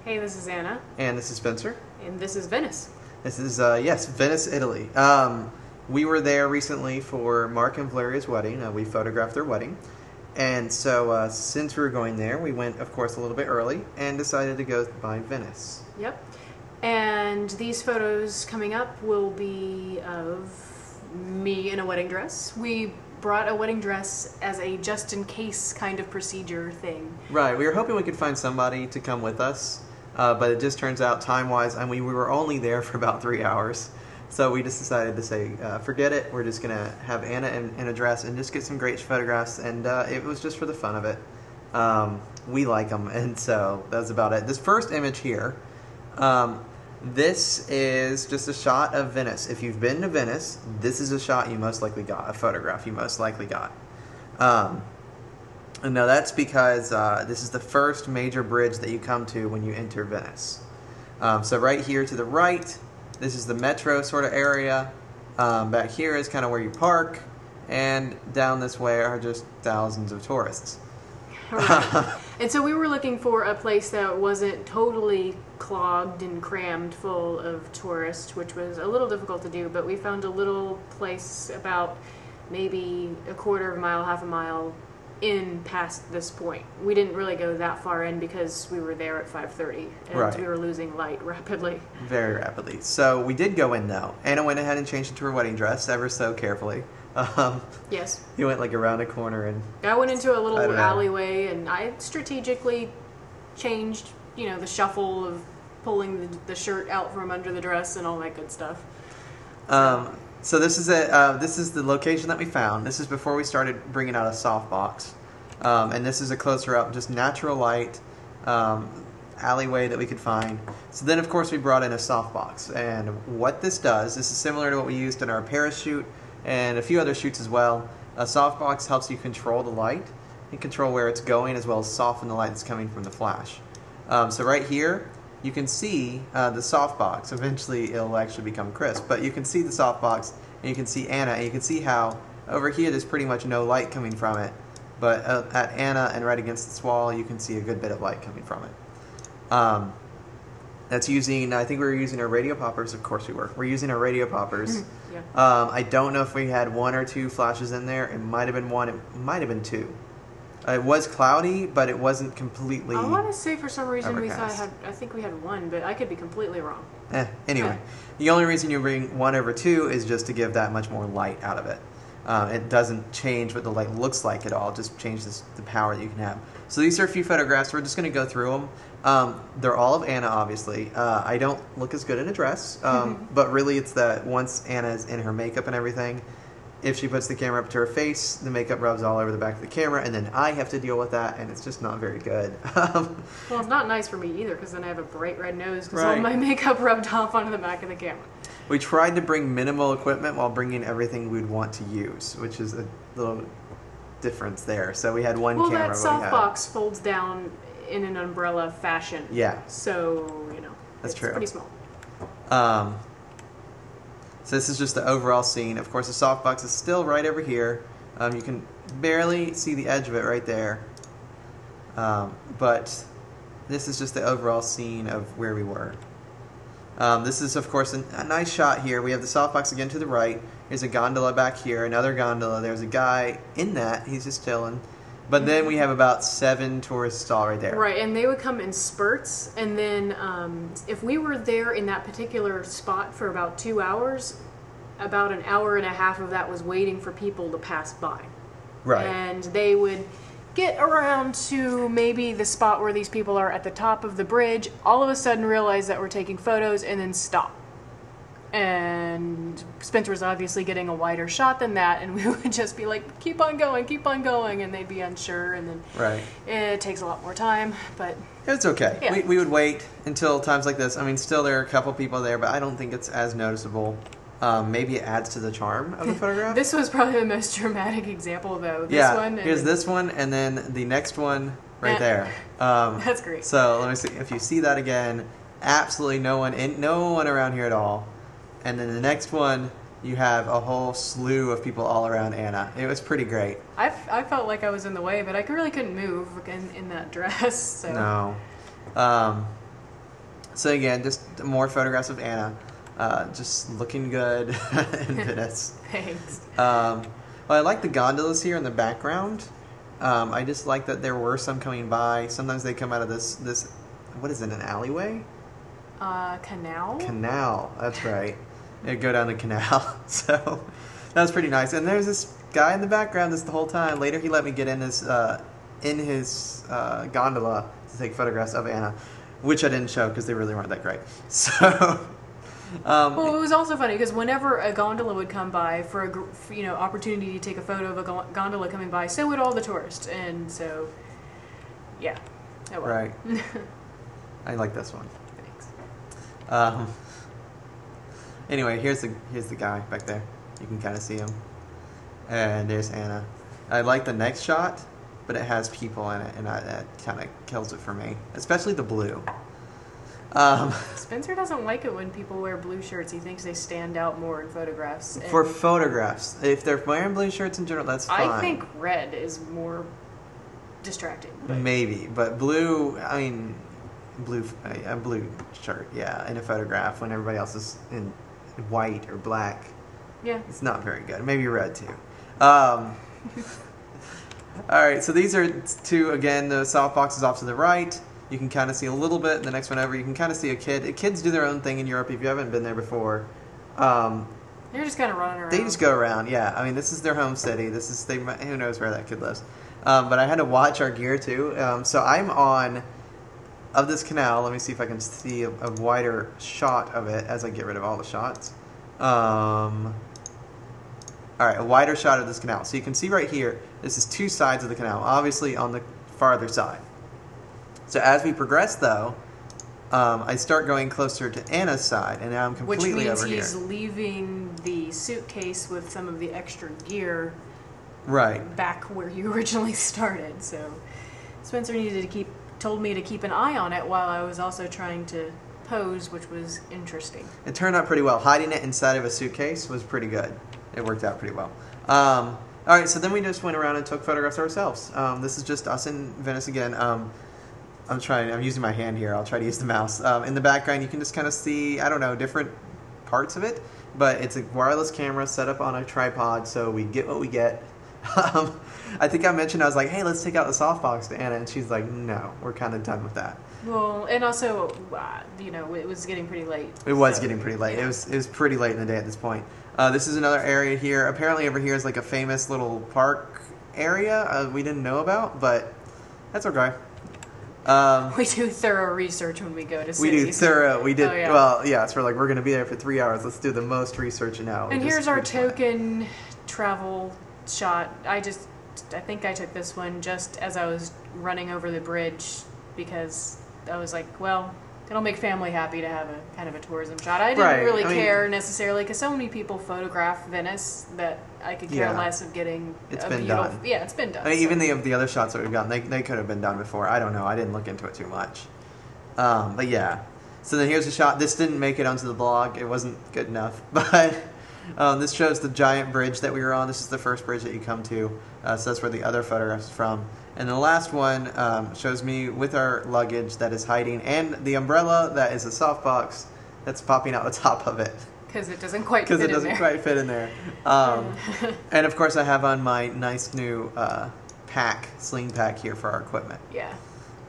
Hey, this is Anna. And this is Spencer. And this is Venice. This is, yes, Venice, Italy. We were there recently for Mark and Valeria's wedding. We photographed their wedding. And so since we were going there, we went, of course, a little bit early and decided to go by Venice. Yep. And these photos coming up will be of me in a wedding dress. We brought a wedding dress as a just-in-case kind of procedure thing. Right. We were hoping we could find somebody to come with us, but it just turns out time-wise, I mean, we were only there for about 3 hours. So we just decided to say, forget it. We're just going to have Anna in a dress and just get some great photographs. And it was just for the fun of it. We like them, and so that's about it. This first image here, this is just a shot of Venice. If you've been to Venice, this is a shot you most likely got, a photograph you most likely got. And now that's because this is the first major bridge that you come to when you enter Venice. So right here to the right, this is the metro sort of area. Back here is kind of where you park, and down this way are just thousands of tourists. Right. And so we were looking for a place that wasn't totally clogged and crammed full of tourists, which was a little difficult to do, but we found a little place about maybe a quarter of a mile, half a mile in past this point. We didn't really go that far in because we were there at 5:30 and Right. we were losing light rapidly. Very rapidly. So we did go in though. Anna went ahead and changed into her wedding dress ever so carefully. Yes. You went like around a corner and I went into a I little don't know. alleyway and I strategically changed, you know, the shuffle of pulling the shirt out from under the dress and all that good stuff. So this is this is the location that we found. This is before we started bringing out a softbox, and this is a closer up, just natural light alleyway that we could find. So then, of course, we brought in a softbox, and what this does, this is similar to what we used in our parachute and a few other shoots as well. A softbox helps you control the light and control where it's going, as well as soften the light that's coming from the flash. So right here, you can see the softbox. Eventually, it'll actually become crisp. But you can see the softbox, and you can see Anna, and you can see how over here there's pretty much no light coming from it. But at Anna and right against this wall, you can see a good bit of light coming from it. That's using, I think we were using our radio poppers. Of course we were. We're using our radio poppers. Yeah. I don't know if we had 1 or 2 flashes in there. It might have been 1. It might have been 2. It was cloudy, but it wasn't completely. I want to say for some reason overcast. I think we had 1, but I could be completely wrong. Anyway, the only reason you bring 1 over 2 is just to give that much more light out of it. It doesn't change what the light looks like at all. It just changes the power that you can have. So these are a few photographs. We're just going to go through them. They're all of Anna, obviously. I don't look as good in a dress, but really it's that once Anna's in her makeup and everything, if she puts the camera up to her face, the makeup rubs all over the back of the camera, and then I have to deal with that, and it's just not very good. Well, it's not nice for me either, because then I have a bright red nose because all Right. my makeup rubbed off onto the back of the camera. We tried to bring minimal equipment while bringing everything we'd want to use, which is a little difference there. So we had one Well, camera. that softbox folds down in an umbrella fashion. Yeah. So, you know, That's it's true. pretty small. So this is just the overall scene. Of course, the softbox is still right over here. You can barely see the edge of it right there. But this is just the overall scene of where we were. This is, of course, a nice shot here. We have the softbox again to the right. There's a gondola back here, another gondola. There's a guy in that. He's just chilling. But then we have about 7 tourists all right there. Right, and they would come in spurts, and then if we were there in that particular spot for about 2 hours, about an hour and a half of that was waiting for people to pass by. Right. And they would get around to maybe the spot where these people are at the top of the bridge, all of a sudden realize that we're taking photos, and then stop. And Spencer was obviously getting a wider shot than that, and we would just be like, keep on going, and they'd be unsure, and then Right. it takes a lot more time, but It's okay. Yeah. We would wait until times like this. I mean, still there are a couple people there, but I don't think it's as noticeable. Maybe it adds to the charm of the photograph. this was probably the most dramatic example, though. This yeah, one. here's this one, and then the next one right there. That's great. So let me see. If you see that again, absolutely no one around here at all. And then the next one, you have a whole slew of people all around Anna. It was pretty great. I felt like I was in the way, but I really couldn't move in that dress. So. No. So again, just more photographs of Anna, just looking good in Venice. Thanks. Well, I like the gondolas here in the background. I just like that there were some coming by. Sometimes they come out of this. What is it? An alleyway? Canal. Canal. That's right. It'd go down the canal. So that was pretty nice. And there's this guy in the background this the whole time. Later, he let me get in his gondola to take photographs of Anna, which I didn't show because they really weren't that great. So. Well, it was also funny because whenever a gondola would come by for a opportunity to take a photo of a gondola coming by, so would all the tourists, and so yeah. Oh, well. Right. I like this one. Thanks. Anyway, here's the guy back there. You can kind of see him, and there's Anna. I like the next shot, but it has people in it, and that kind of kills it for me, especially the blue. Spencer doesn't like it when people wear blue shirts. He thinks they stand out more in photographs. For photographs, if they're wearing blue shirts in general, that's fine. I think red is more distracting. Maybe, but blue. I mean, a blue shirt, yeah, in a photograph when everybody else is in white or black. Yeah, it's not very good. Maybe red too. All right, so these are two again. The soft boxes off to the right. You can kind of see a little bit. The next one over, you can kind of see a kid. Kids do their own thing in Europe if you haven't been there before. They're just kind of running around. They just go around, yeah. I mean, this is their home city. Who knows where that kid lives. But I had to watch our gear, too. So I'm on, of this canal. Let me see if I can see a wider shot of it as I get rid of all the shots. All right, a wider shot of this canal. So you can see right here, this is two sides of the canal, obviously on the farther side. So as we progress, though, I start going closer to Anna's side, and now I'm completely over here. Which means he's leaving the suitcase with some of the extra gear back where you originally started. So Spencer told me to keep an eye on it while I was also trying to pose, which was interesting. It turned out pretty well. Hiding it inside of a suitcase was pretty good. It worked out pretty well. All right, so then we just went around and took photographs ourselves. This is just us in Venice again. I'm using my hand here. I'll try to use the mouse. In the background, you can just kind of see, I don't know, different parts of it. But it's a wireless camera set up on a tripod, so we get what we get. I think I mentioned, I was like, hey, let's take out the softbox to Anna. And she's like, no, we're kind of done with that. Well, and also, it was getting pretty late. It was getting pretty late. Yeah. It was pretty late in the day at this point. This is another area here. Apparently over here is like a famous little park area we didn't know about, but that's okay. We do thorough research when we go to cities. We do thorough. We did. Oh, yeah. Well, yeah. So we're going to be there for 3 hours. Let's do the most research now. And here's our token travel shot. I think I took this one just as I was running over the bridge because I was like, well, it'll make family happy to have a kind of a tourism shot. I didn't really care necessarily because so many people photograph Venice that I could care less of getting. It's been done. Yeah, it's been done. I mean, even the other shots that we've gotten, they could have been done before. I don't know. I didn't look into it too much. But yeah. So then here's the shot. This didn't make it onto the blog. It wasn't good enough. But this shows the giant bridge that we were on. This is the first bridge that you come to. So that's where the other photograph is from. And the last one shows me with our luggage that is hiding, and the umbrella that is a softbox that's popping out the top of it. Because it doesn't quite fit in there. Because it doesn't quite fit in there. And of course I have on my nice new sling pack here for our equipment. Yeah.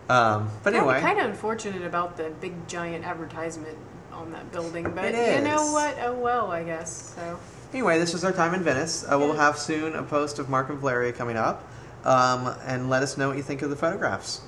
But anyway. Kind of unfortunate about the big giant advertisement on that building, but it is. You know what? Oh well, I guess. So. Anyway, this was our time in Venice. We'll have soon a post of Mark and Valeria coming up. And let us know what you think of the photographs.